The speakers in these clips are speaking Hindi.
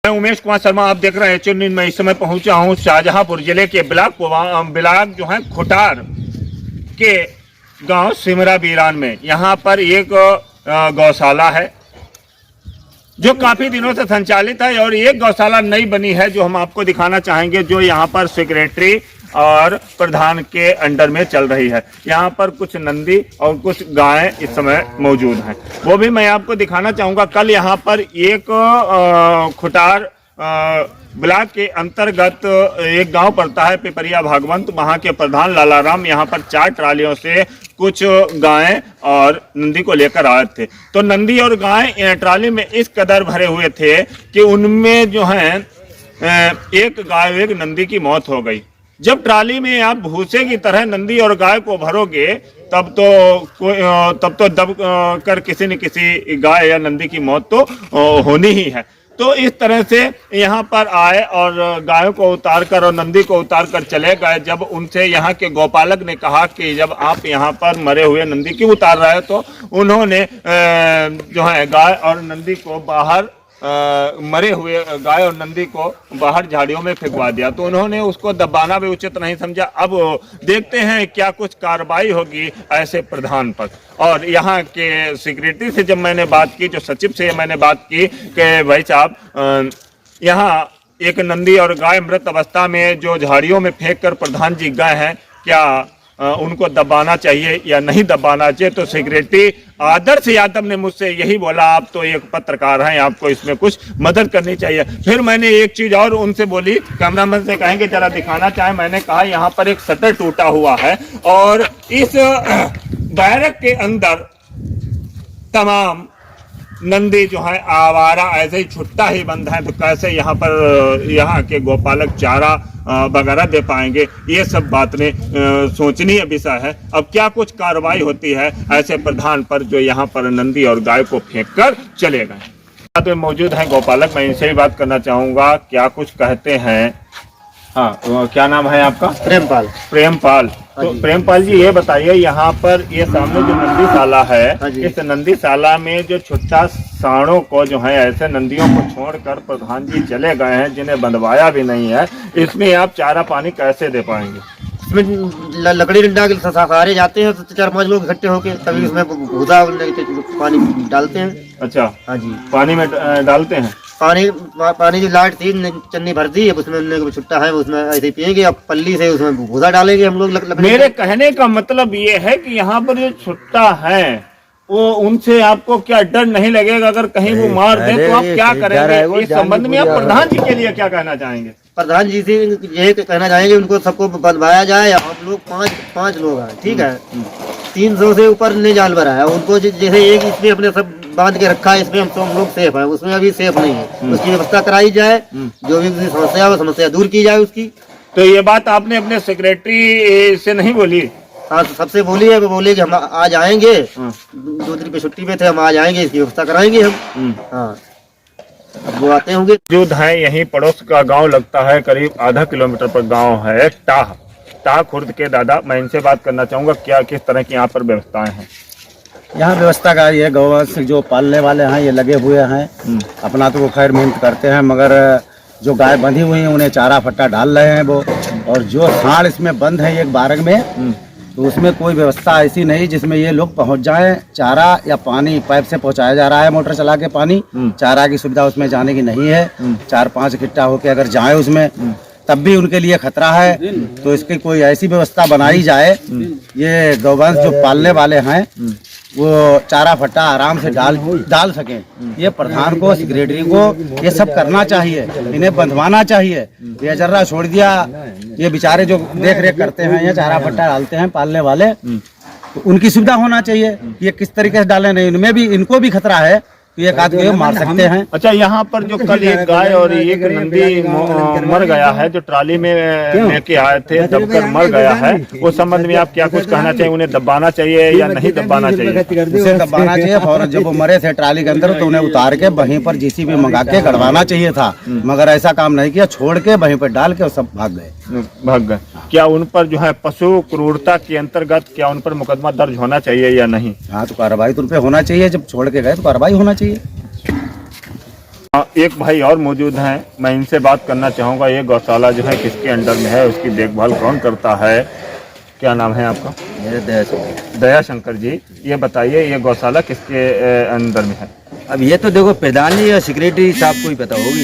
मैं उमेश कुमार शर्मा, आप देख रहे हैं चुन्नी। मैं इस समय पहुंचा हूं शाहजहांपुर जिले के ब्लॉक जो है खुटार के गांव सिमरा बीरान में। यहां पर एक गौशाला है जो काफी दिनों से संचालित है और एक गौशाला नई बनी है जो हम आपको दिखाना चाहेंगे, जो यहाँ पर सेक्रेटरी और प्रधान के अंडर में चल रही है। यहाँ पर कुछ नंदी और कुछ गायें इस समय मौजूद हैं, वो भी मैं आपको दिखाना चाहूँगा। कल यहाँ पर एक खुटार ब्लॉक के अंतर्गत एक गांव पड़ता है पिपरिया भागवंत, वहाँ के प्रधान लालाराम यहाँ पर 4 ट्रालियों से कुछ गायें और नंदी को लेकर आए थे। तो नंदी और गायें ट्राली में इस कदर भरे हुए थे कि उनमें जो है एक गाय एक नंदी की मौत हो गई। जब ट्राली में आप भूसे की तरह नंदी और गाय को भरोगे तब तो दब कर किसी न किसी गाय या नंदी की मौत तो होनी ही है। तो इस तरह से यहाँ पर आए और गायों को उतार कर और नंदी को उतार कर चले गए। जब उनसे यहाँ के गौपालक ने कहा कि जब आप यहाँ पर मरे हुए नंदी क्यों उतार रहे हो, तो उन्होंने जो है गाय और नंदी को बाहर मरे हुए गाय और नंदी को बाहर झाड़ियों में फेंकवा दिया। तो उन्होंने उसको दबाना भी उचित नहीं समझा। अब देखते हैं क्या कुछ कार्रवाई होगी ऐसे प्रधान पर। और यहाँ के सेक्रेटरी से जब मैंने बात की, जो सचिव से मैंने बात की कि भाई साहब यहाँ एक नंदी और गाय मृत अवस्था में जो झाड़ियों में फेंक कर प्रधान जी गए हैं, क्या उनको दबाना चाहिए या नहीं दबाना चाहिए? तो सेक्रेटरी आदर्श यादव ने मुझसे यही बोला, आप तो एक पत्रकार हैं, आपको इसमें कुछ मदद करनी चाहिए। फिर मैंने एक चीज और उनसे बोली, कैमरामैन से कहेंगे जरा दिखाना चाहे। मैंने कहा यहाँ पर एक शटर टूटा हुआ है और इस बैरक के अंदर तमाम नंदी जो है आवारा ऐसे ही छुट्टा ही बंद है, तो कैसे यहाँ पर यहाँ के गौपालक चारा वगैरह दे पाएंगे? ये सब बातें सोचनीय विषय है। अब क्या कुछ कार्रवाई होती है ऐसे प्रधान पर जो यहाँ पर नंदी और गाय को फेंक कर चले गए। तो मौजूद हैं गौपालक, मैं इनसे ही बात करना चाहूँगा, क्या कुछ कहते हैं। हाँ, तो क्या नाम है आपका? प्रेमपाल। प्रेमपाल। तो प्रेमपाल जी ये बताइए, यहाँ पर ये सामने जो नंदीशाला है, इस नंदीशाला में जो छुट्टा साणों को जो है ऐसे नंदियों को छोड़कर प्रधान जी चले गए हैं जिन्हें बंधवाया भी नहीं है, इसमें आप चारा पानी कैसे दे पाएंगे? इसमें लकड़ी डंडा के सहारे जाते हैं, तो 4-5 लोग इकट्ठे होके तभी उसमें भूसा पानी डालते हैं। अच्छा, हाँ जी, पानी में डालते हैं। पानी की लाइट थी, चन्नी भर दी, अब उसमें छुट्टा है उसमें ऐसे पियेंगे। अब पल्ली से उसमें भूसा डालेंगे हम लोग। मेरे कहने का मतलब ये है कि यहाँ पर जो छुट्टा है वो उनसे आपको क्या डर नहीं लगेगा? अगर कहीं वो मार दे तो आप क्या करेंगे? इस संबंध में आप प्रधान जी के लिए क्या कहना चाहेंगे? प्रधान जी से ये कहना चाहेंगे उनको सबको बंधवाया जाए। हम लोग पाँच लोग हैं, ठीक है, 300 से ऊपर ने जानवर है, उनको जैसे एक इसमें अपने सब बांध के रखा है, इसमें हम लोग सेफ है, उसमें अभी सेफ नहीं है। उसकी व्यवस्था कराई जाए, जो भी समस्या वो समस्या दूर की जाए उसकी। तो ये बात आपने अपने सेक्रेटरी से नहीं बोली? हाँ, तो सबसे बोली है, वो बोले कि हम आज आएंगे, 2 दिन पे छुट्टी पे थे, हम आज आएंगे, इसकी व्यवस्था कराएंगे हम। हाँ, वो आते होंगे। मौजूद है यहीं पड़ोस का गांव लगता है, करीब आधा किलोमीटर पर गांव है टाह खुर्द के दादा। मैं इनसे बात करना चाहूंगा, क्या किस तरह की यहाँ पर व्यवस्थाएं हैं? यहाँ व्यवस्था का ये गौवंश जो पालने वाले हैं ये लगे हुए हैं, अपना तो वो खैर मेहनत करते हैं, मगर जो गाय बंधी हुई हैं उन्हें चारा फट्टा डाल रहे हैं वो। और जो सांड इसमें बंद है एक बारग में, तो उसमें कोई व्यवस्था ऐसी नहीं जिसमें ये लोग पहुंच जाएं। चारा या पानी पाइप से पहुंचाया जा रहा है, मोटर चला के पानी। चारा की सुविधा उसमें जाने की नहीं है। 4-5 इकट्ठा होके अगर जाए उसमें तब भी उनके लिए खतरा है। तो इसकी कोई ऐसी व्यवस्था बनाई जाए, ये गौवंश जो पालने वाले हैं वो चारा फट्टा आराम से डाल सकें। ये प्रधान को, सेक्रेटरी को ये सब करना चाहिए, इन्हें बंधवाना चाहिए। ये जर्रा छोड़ दिया, ये बेचारे जो देख रेख करते हैं या चारा फट्टा डालते हैं पालने वाले, तो उनकी सुविधा होना चाहिए। ये किस तरीके से डाले, नहीं इनमें भी, इनको भी खतरा है, तो एक आदमी को मार सकते हैं। अच्छा, यहाँ पर जो कल एक गाय और एक नंदी मर गया है, जो ट्राली में लेके आए थे, दबकर मर गया है, उस संबंध में आप क्या कुछ कहना चाहिए? उन्हें दबाना चाहिए या नहीं दबाना चाहिए? उसे दबाना चाहिए फौरन। जब वो मरे थे ट्राली के अंदर तो उन्हें उतार के वहीं पर जेसीबी मंगा के गड़वाना चाहिए था, मगर ऐसा काम नहीं किया, छोड़ के वहीं पर डाल के वो सब भाग गए। क्या उन पर जो है पशु क्रूरता के अंतर्गत क्या उन पर मुकदमा दर्ज होना चाहिए या नहीं? हाँ, तो कार्रवाई तो उन पे होना चाहिए, जब छोड़ के गए तो कार्रवाई होना चाहिए। एक भाई और मौजूद हैं, मैं इनसे बात करना चाहूँगा। ये गौशाला जो है किसके अंडर में है, उसकी देखभाल कौन करता है? क्या नाम है आपका? मेरे दया शंकर जी, ये बताइए ये गौशाला किसके अंदर में है? अब ये तो देखो प्रधान जी या सेक्रेटरी साहब को ही पता होगी,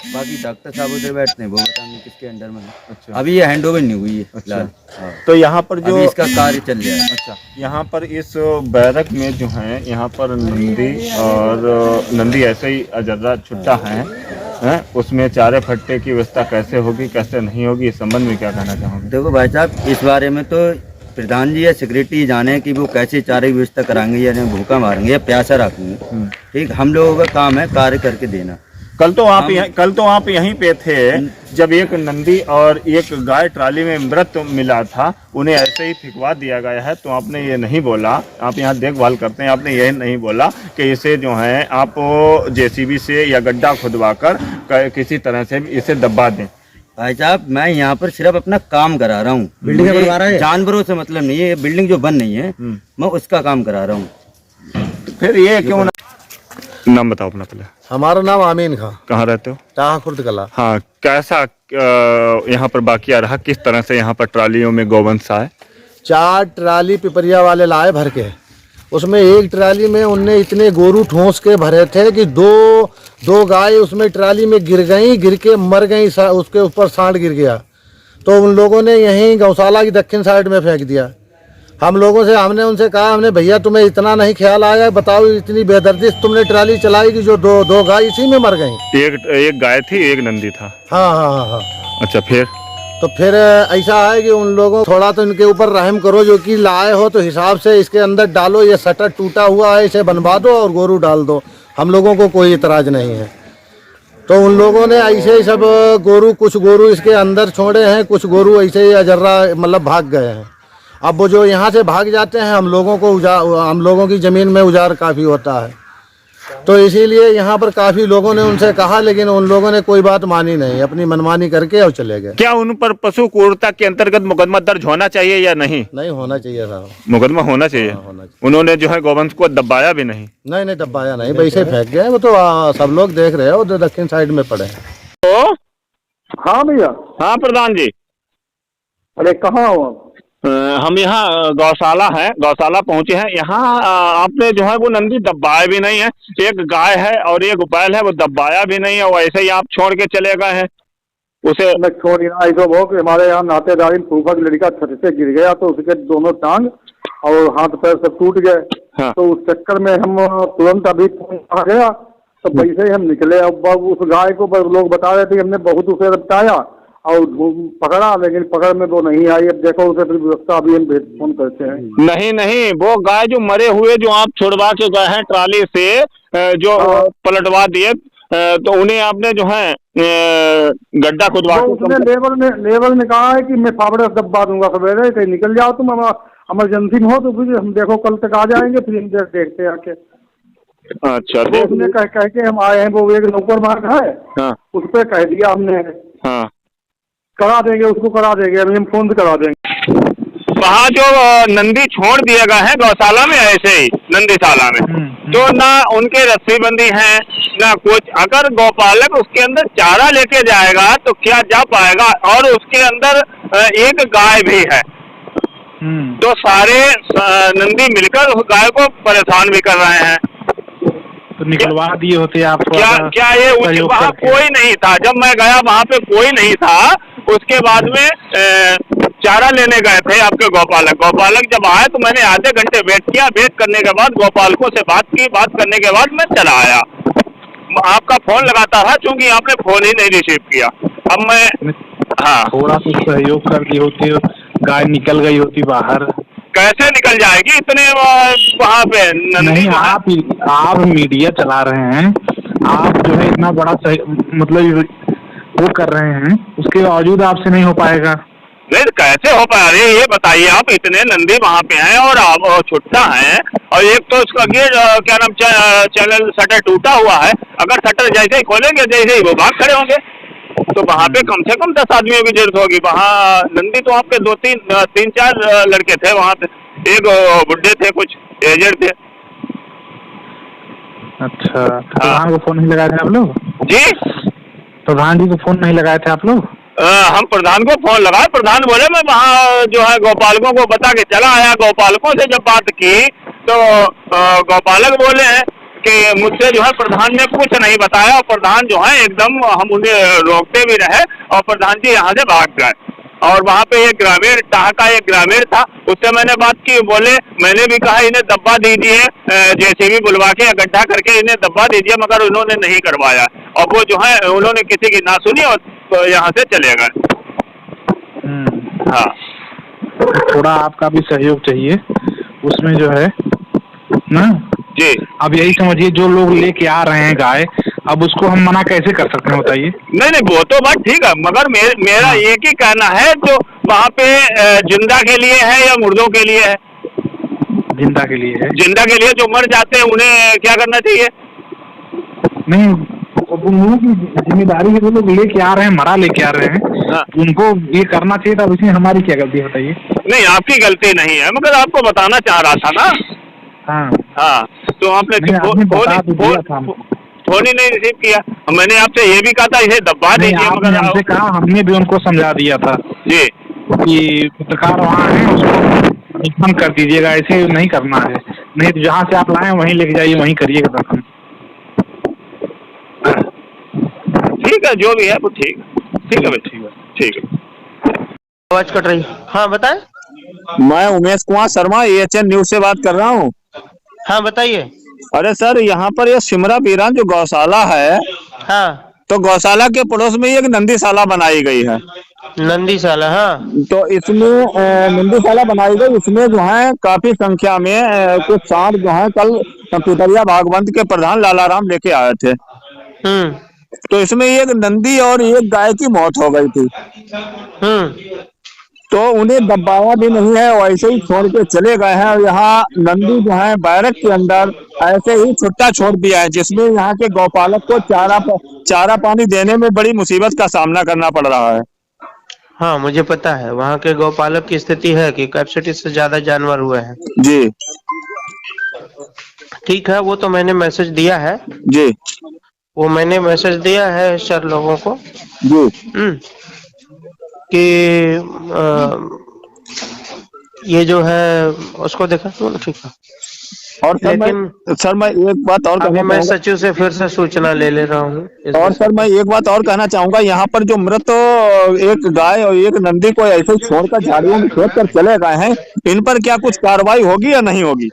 बाकी डॉक्टर साहब उधर बैठते हैं, वो बताएंगे किसके अंडर में है। अच्छा, अभी ये हैंड ओवर नहीं हुई है। अच्छा। हाँ। तो यहाँ पर जो अभी इसका कार्य चल रहा है। अच्छा, यहाँ पर इस बैरक में जो है, यहाँ पर नंदी और नंदी ऐसे ही अजर्रा छुट्टा हैं, उसमें चारे फट्टे की व्यवस्था कैसे होगी, कैसे नहीं होगी, इस संबंध में क्या कहना चाहोगे? देखो भाई साहब, इस बारे में तो प्रधान जी या सेक्रेटरी जाने कि वो कैसे चारे की व्यवस्था कराएंगे, या भूखा मारेंगे या प्यासा रखेंगे। ठीक, हम लोगों का काम है कार्य करके देना। कल तो आप यहीं पे थे जब एक नंदी और एक गाय ट्राली में मृत मिला था, उन्हें ऐसे ही फिकवा दिया गया है। तो आपने ये नहीं बोला, आप यहाँ देखभाल करते हैं, आपने यही नहीं बोला कि इसे जो है आप जेसीबी से या गड्ढा खुदवा कर किसी तरह से इसे दबा दें। भाई साहब, मैं यहाँ पर सिर्फ अपना काम करा रहा हूँ, बिल्डिंग बनवा रहा है, जानवरों से मतलब नहीं है। बिल्डिंग जो बन नहीं है, मैं उसका काम करा रहा हूँ। फिर ये क्यों नाम बताओ अपना पहले। हमारा नाम आमीन खां। कहाँ रहते हो? टाहा खुर्द कला। हाँ, कैसा यहाँ पर बाकिया रहा, किस तरह से यहाँ पर ट्रालियों में गोवंश आए? 4 ट्राली पिपरिया वाले लाए भर के, उसमें एक ट्राली में उनने इतने गोरू ठोंस के भरे थे कि दो गाय उसमें ट्राली में गिर गई, गिर के मर गई, उसके ऊपर सांड गिर गया। तो उन लोगों ने यहीं गौशाला की दक्षिण साइड में फेंक दिया। हमने उनसे कहा, हमने भैया तुम्हें इतना नहीं ख्याल आया, बताओ इतनी बेदर्दी तुमने ट्राली चलाई कि जो दो गाय इसी में मर गई। एक गाय थी, एक नंदी था। हाँ। अच्छा, फिर तो फिर ऐसा है कि उन लोगों थोड़ा तो इनके ऊपर रहम करो, जो कि लाए हो तो हिसाब से इसके अंदर डालो, ये शटर टूटा हुआ है इसे बनवा दो और गोरू डाल दो, हम लोगों को कोई इतराज नहीं है। तो उन लोगों ने ऐसे ही सब गोरू, कुछ गोरू इसके अंदर छोड़े हैं, कुछ गोरू ऐसे ही अजर्रा मतलब भाग गए हैं। अब वो जो यहाँ से भाग जाते हैं, हम लोगों की ज़मीन में उजाड़ काफ़ी होता है। तो इसीलिए यहाँ पर काफ़ी लोगों ने उनसे कहा, लेकिन उन लोगों ने कोई बात मानी नहीं, अपनी मनमानी करके और चले गए। क्या उन पर पशु क्रूरता के अंतर्गत मुकदमा दर्ज होना चाहिए या नहीं? नहीं होना चाहिए साहब, मुकदमा होना चाहिए। उन्होंने जो है गोवंश को दबाया भी नहीं? नहीं दबाया नहीं, वैसे फेंक गए। वो तो सब लोग देख रहे हो, दक्षिण साइड में पड़े हैं। तो हाँ भैया। हाँ प्रधान जी। अरे कहाँ हो आप? हम यहाँ गौशाला पहुंचे हैं। यहाँ आपने जो है वो नंदी दबाया भी नहीं है, एक गाय है और एक बैल है, वो दबाया भी नहीं है, वो ऐसे ही आप छोड़ के चले गए हैं उसे। मैं छोड़ ऐसा वो कि हमारे यहाँ नातेदारी फूफा की लड़का छत से गिर गया, तो उसके दोनों टांग और हाथ पैर सब टूट गए। हाँ। तो उस चक्कर में हम तुरंत अभी आ गया, तो वैसे ही हम निकले। अब उस गाय को लोग बता रहे थे, हमने बहुत उसे बताया और पकड़ा, लेकिन पकड़ में वो नहीं आई। अब देखो उसे फिर व्यवस्था अभी हम फोन करते हैं। नहीं, वो गाय जो मरे हुए जो आप छुड़वा के गए हैं ट्राली से, जो पलटवा दिए, तो उन्हें आपने जो है गड्ढा खुदवा के, उसने लेबर ने कहा है कि मैं फावड़े से दबा दूंगा, सवेरे कहीं निकल जाओ तुम, इमरजेंसी में हो तो फिर हम देखो कल तक आ जाएंगे, फिर हम देखते हैं आके। अच्छा, तो उसने कह के हम आए हैं। वो एक नौकर मार्ग है, हाँ, उस पर कह दिया हमने, हाँ करा देंगे, उसको करा देंगे, अभी हम फोन से करा देंगे। वहाँ जो नंदी छोड़ दिए गए हैं गौशाला में, ऐसे ही नंदीशाला में, तो ना उनके रस्सी बंदी है ना कुछ। अगर गौपालक उसके अंदर चारा लेके जाएगा तो क्या जा पाएगा? और उसके अंदर एक गाय भी है, तो सारे नंदी मिलकर उस गाय को परेशान भी कर रहे हैं। तो निकलवा दिए होते आप? क्या ये वहाँ कोई नहीं था? जब मैं गया वहाँ पे कोई नहीं था। उसके बाद में चारा लेने गए थे आपके गौपालक जब आए तो मैंने आधे घंटे वेट किया। वेट करने के बाद गौपालकों से बात की, बात करने के बाद मैं चला आया। आपका फोन लगाता था, चूंकि आपने फोन ही नहीं रिसीव किया। अब मैं हाँ, थोड़ा सा सहयोग कर दी होती, गाय निकल गई होती बाहर। कैसे निकल जाएगी इतने वहाँ पे? नहीं, आप मीडिया चला रहे हैं, आप जो है इतना बड़ा मतलब वो कर रहे हैं, उसके बावजूद आपसे नहीं हो पाएगा। नहीं, कैसे हो पा रही है ये बताइए। आप इतने नंदी वहाँ पे हैं और आप छुट्टा हैं, और एक तो उसका गेट क्या नाम चैनल शटर टूटा हुआ है। अगर शटर जैसे ही खोलेंगे, जैसे ही वो भाग खड़े होंगे, तो वहाँ पे कम से कम 10 आदमियों की जरूरत होगी। वहाँ नंदी तो आपके 2-3-4 लड़के थे वहाँ पे, एक बुढ़े थे, कुछ एजेड थे। अच्छा, प्रधान को फोन नहीं लगाए थे आप लोग? जी प्रधान जी को फोन नहीं लगाए थे आप लोग? हम प्रधान को फोन लगाए, प्रधान बोले मैं वहाँ जो है गौपालकों को बता के चला आया। गौपालकों से जब बात की तो गौपालक बोले हैं कि मुझसे जो है प्रधान ने कुछ नहीं बताया, और प्रधान जो है एकदम, हम उन्हें रोकते भी रहे और प्रधान जी यहाँ से भाग गए। और वहाँ पे एक ग्रामीण, टाह का एक ग्रामीण था, उससे मैंने बात की, बोले मैंने भी कहा इन्हें दब्बा दीजिए, जेसीबी बुलवा के गड्ढा करके इन्हें दब्बा दीजिए, मगर उन्होंने नहीं करवाया। और वो जो है उन्होंने किसी की ना सुनी और यहाँ से चले गए। हाँ, थोड़ा आपका भी सहयोग चाहिए उसमें जो है ना जी। अब यही समझिए, जो लोग लेके आ रहे हैं गाय, अब उसको हम मना कैसे कर सकते हैं बताइए? नहीं, वो तो बात ठीक है, मगर मेरा एक ही कहना है, जो वहाँ पे जिंदा के लिए है या मुर्दों के लिए है? जिंदा के लिए है। जिंदा के लिए, जो मर जाते हैं उन्हें क्या करना चाहिए? नहीं, उन लोगों की जिम्मेदारी है, वो लोग लेके आ रहे हैं, मरा लेके आ रहे हैं। हाँ। उनको ये करना चाहिए था। अब इसमें हमारी क्या गलती है बताइए? नहीं, आपकी गलती नहीं है, मगर आपको बताना चाह रहा था ना। हाँ, तो आपने फोन ही नहीं रिसीव किया। मैंने आपसे ये भी कहा था इसे दबा दीजिए, मगर हमसे कहा, हमने भी उनको समझा दिया था जी कि पत्रकार वहाँ है, उसको दफन कर दीजिएगा, ऐसे नहीं करना है, नहीं तो जहाँ से आप लाए वहीं लेके जाइए, वहीं करिएगा दफन। ठीक है, जो भी है वो ठीक है भाई, ठीक है। आवाज कट रही। हाँ बताएं। मैं उमेश कुमार शर्मा, AHN न्यूज से बात कर रहा हूँ। हाँ बताइए। अरे सर, यहाँ पर ये सिमरा बीरान जो गौशाला है, हाँ, तो गौशाला के पड़ोस में एक नंदीशाला बनाई गई है। नंदीशाला, हाँ। तो इसमें नंदीशाला बनाई गई, इसमें जो है काफी संख्या में कुछ सांड जो है कल पिपरिया भागवंत के प्रधान लालाराम लेके आए थे। तो इसमें एक नंदी और एक गाय की मौत हो गई थी। तो उन्हें दबाया भी नहीं है, वैसे ही छोड़ के चले गए हैं। और यहाँ नंदी जो है बैरक के अंदर ऐसे ही छुट्टा छोड़ दिया है, जिसमें यहाँ के गौपालक को चारा पानी देने में बड़ी मुसीबत का सामना करना पड़ रहा है। हाँ, मुझे पता है वहाँ के गौपालक की स्थिति है कि कैपेसिटी से ज्यादा जानवर हुए हैं। जी ठीक है, वो तो मैंने मैसेज दिया है जी, वो मैंने मैसेज दिया है सर लोगों को जी कि ये जो है उसको देखा तो ठीक है। और सर मैं एक बात और अभी मैं सचिव से फिर से सूचना ले रहा हूँ। और सर मैं एक बात और कहना चाहूंगा, यहाँ पर जो मृत एक गाय और एक नंदी को ऐसे छोड़कर झाड़ियों में छोड़ कर चले गए हैं, इन पर क्या कुछ कार्रवाई होगी या नहीं होगी?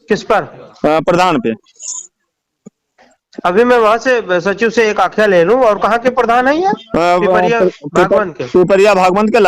किस पर? प्रधान पे। अभी मैं वहाँ से सचिव से एक आख्या ले लूँ। और कहाँ के प्रधान है ये? पिपरिया भागवंत के। पिपरिया भागवंत के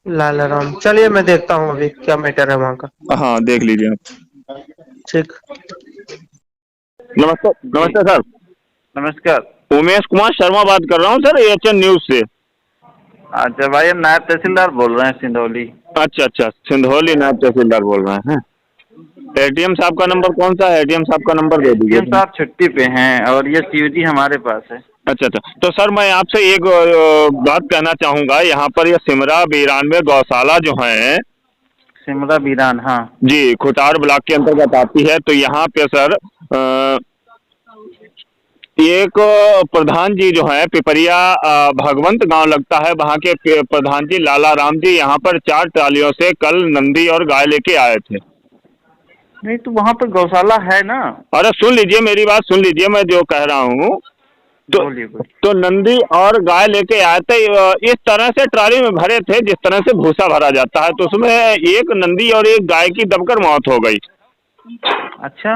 लालाराम। चलिए मैं देखता हूँ अभी क्या मैटर है वहाँ का। हाँ, देख लीजिए आप। ठीक। नमस्ते सर। नमस्कार। उमेश कुमार शर्मा बात कर रहा हूँ सर, AHN न्यूज से। अच्छा भाई, हम नायब तहसीलदार बोल रहे हैं सिंधौली। अच्छा, सिंधौली नायब तहसीलदार बोल रहे हैं। ADM साहब का नंबर कौन सा है? ADM साहब का नंबर दे दीजिए। ADM साहब छुट्टी पे हैं और ये COD हमारे पास है। अच्छा, तो सर मैं आपसे एक बात कहना चाहूंगा, यहाँ पर ये सिमरा बीरान में गौशाला जो है, सिमरा बीरान, हाँ जी, खुटार ब्लॉक के अंतर्गत आती है। तो यहाँ पे सर एक प्रधान जी जो है, पिपरिया भगवंत गांव लगता है, वहाँ के प्रधान जी लालाराम जी यहाँ पर 4 ट्रालियों से कल नंदी और गाय लेके आए थे। नहीं तो वहाँ पर गौशाला है ना। अरे सुन लीजिए, मेरी बात सुन लीजिए, मैं जो कह रहा हूँ। तो नंदी और गाय लेके आए थे, इस तरह से ट्राली में भरे थे जिस तरह से भूसा भरा जाता है। तो उसमें एक नंदी और एक गाय की दबकर मौत हो गई। अच्छा,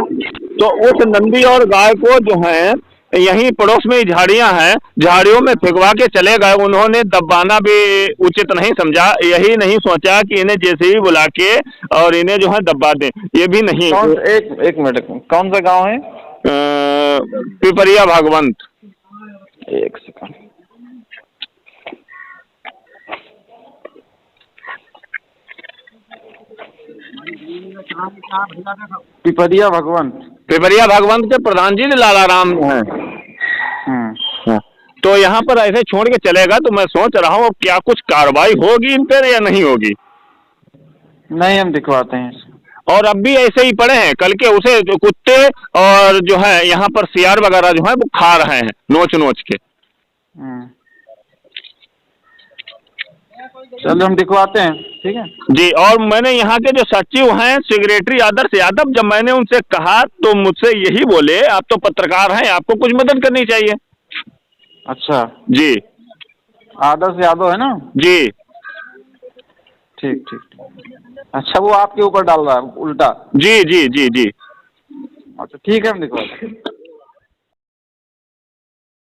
तो उस नंदी और गाय को जो है यहीं पड़ोस में ही झाड़ियां हैं, झाड़ियों में फेंकवा के चले गए। उन्होंने दबाना भी उचित नहीं समझा, यही नहीं सोचा कि इन्हें JCB बुला के और इन्हें जो है दबा दें, ये भी नहीं। एक मिनट, कौन सा गांव है? पिपरिया भागवंत। एक सेकंड। पिपरिया भागवंत के प्रधान जी लालाराम हैं। तो यहाँ पर ऐसे छोड़ के चलेगा, तो मैं सोच रहा हूँ क्या कुछ कार्रवाई होगी इन पर या नहीं होगी? नहीं, हम दिखवाते हैं। और अब भी ऐसे ही पड़े हैं। कल के उसे कुत्ते और जो है यहाँ पर सियार वगैरह जो है वो खा रहे हैं नोच नोच के। चलो हम दिखवाते हैं, ठीक है जी। और मैंने यहाँ के जो सचिव हैं सेक्रेटरी आदर्श यादव, जब मैंने उनसे कहा तो मुझसे यही बोले, आप तो पत्रकार हैं, आपको कुछ मदद करनी चाहिए। अच्छा जी आदर्श यादव है ना? जी ठीक ठीक ठीक। अच्छा वो आपके ऊपर डाल रहा है उल्टा? जी जी जी जी। अच्छा ठीक है हम दिखवाते हैं।